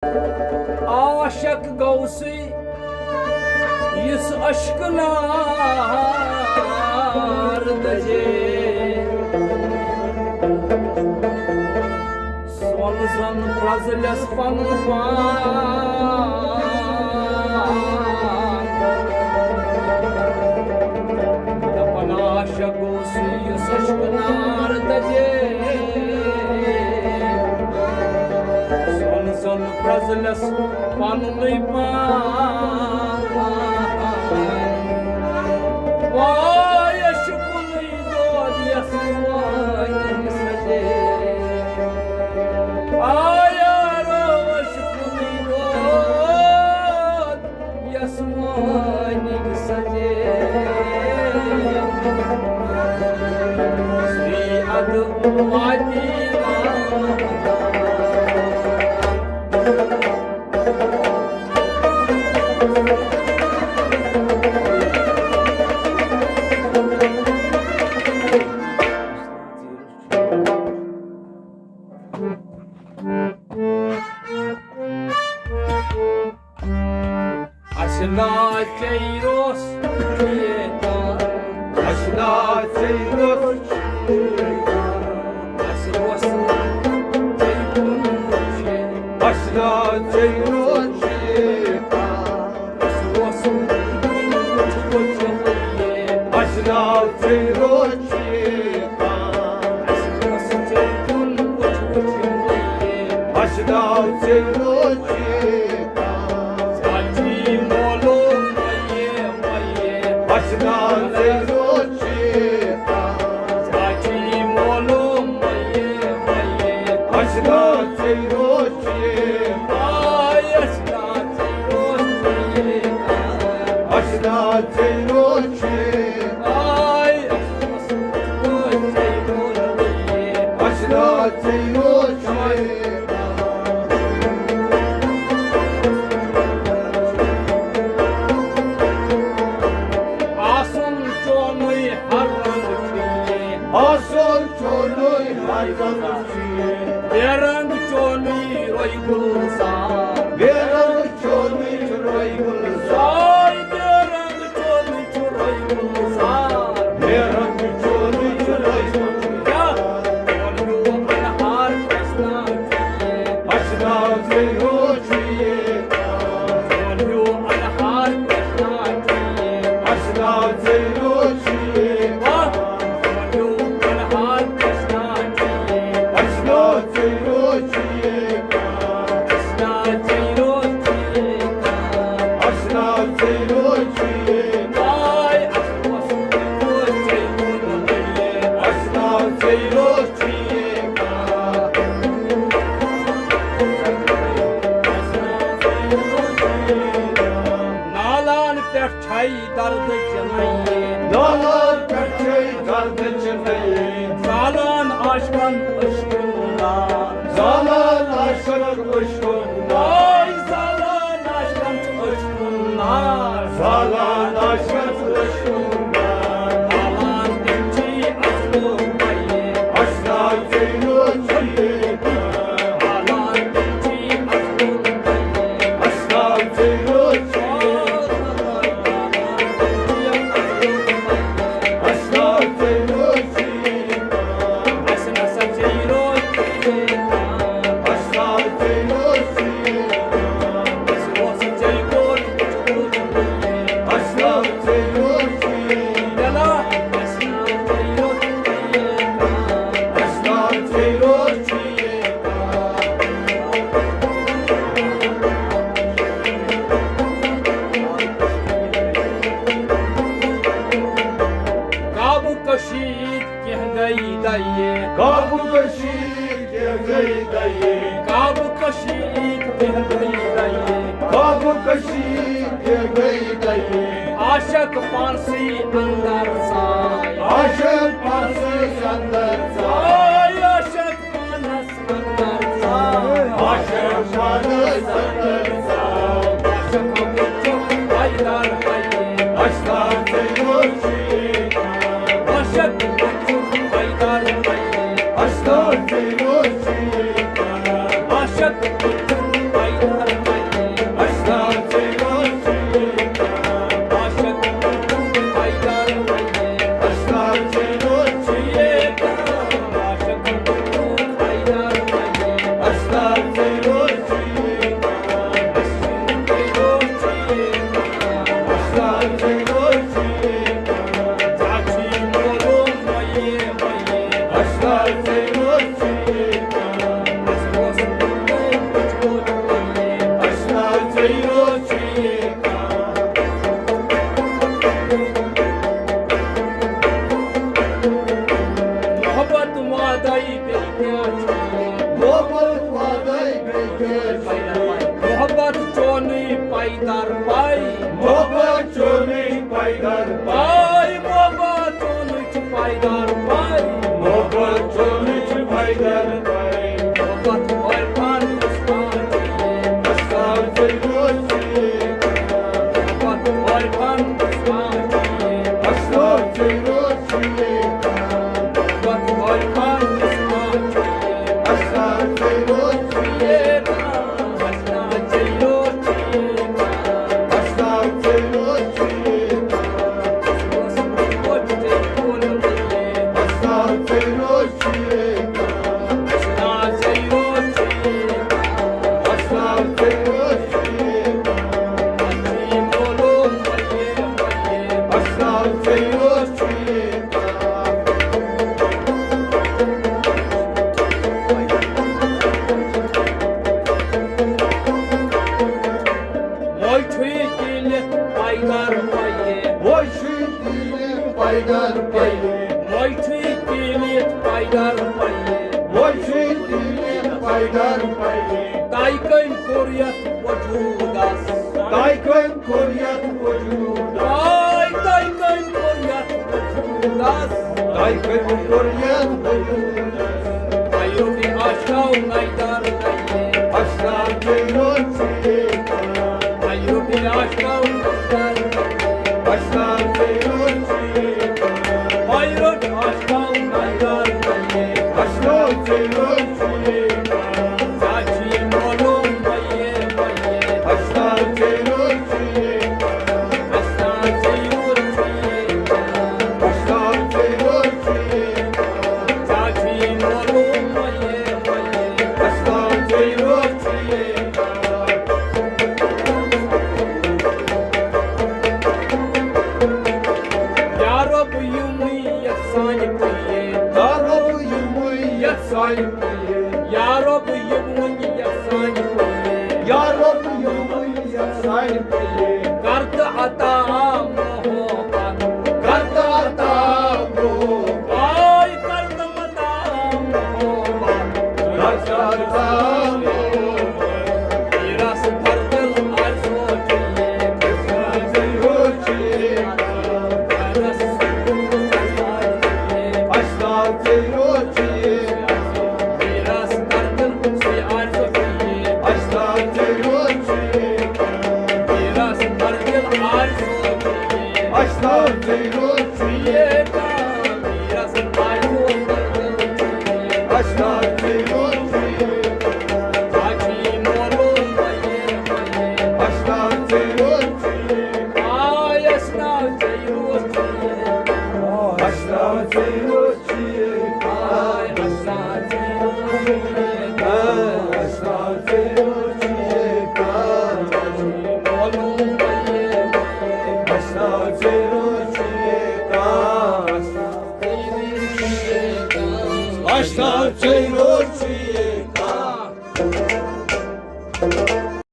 आशक गौसी इस अश्क नार दजे Son zan Brazilias panfan Dapan aşak gausi is aşk nar dage Son zan Brazilias panfan Vay aşkını dod yasmay saje Ayaro aşkını dod yasmay saje Sri adu madina Aşna çeyros yeter Aşna çeyros yeter Aşros çeykunuşe Aşna çeyros yeter Aşros çeykunuşe Aşna çeyros yeter Aşros çeykunuşe Aşna çeyros Aşna çeyroçika Saçı molu maye maye Aşna çeyroçika Aşna çeyroçika Aşna çeyroçika Aşna çeyroçika Asıl çoluy hayvanı Verang çoluy roy gulzar Verang çoluy roy gulzar Verang çoluy roy gulzar Verang çoluy roy gulzar Çoluy anhar aşna çiye Aşna çeyroçiye Çoluy anhar aşna çiye Aşna çeyroçiye Nalan perçey dardı çınayı Zalan aşkın ışkınlar Zalan aşkın ışkınlar Zalan aşkın ışkınlar Zalan aşkın ışkınlar Zalan demçi aşkınlayı Aşna çeyroçiye Zalan demçi aşkınlayı Aşna çeyroçiye Kabu kaşik gey daye Kabu kaşik gey daye Kabu kaşik gey daye Aşık pansi andar say Aşık pansi andar say Aşık panas andar say Aşık panas andar say Aşık buçuk haydar haye Aşna çeyroçika Aşık buçuk haydar haye Aşna çeyroçika Aşık buçuk haydar Taikın koruyat vücudas. Taikın koruyat vücudas. Taikın koruyat vücudas. Taikın koruyat vücudas. Ayubi aşağı naydar naye. Aşağı ceyron çiğka. Ayubi aşağı naydar naye. Aşağı ceyron çiğka. Ayubi aşağı naydar naye. Aşağı ceyron çiğka. Karta ata mohobat, karta ata mohobat, ay karta ata mohobat, karta ata mohobat. Miras kardıl arzu çiye, arzu çiye, miras aşklar çiye, miras kardıl si arzu çiye, aşklar çiye. Aşklar ceyron çiğeka, miras arzu çiğeka. Aşklar ceyron çiğeka, acım olun maye maye. Aşklar ceyron çiğeka, ay aşklar ceyron çiğeka. Aşklar ceyron çiğeka, ay aşklar ceyron çiğeka. Aşklar ceyron çiğeka, acım olun maye maye. Aşklar ceyron çiğeka, aşklar ceyron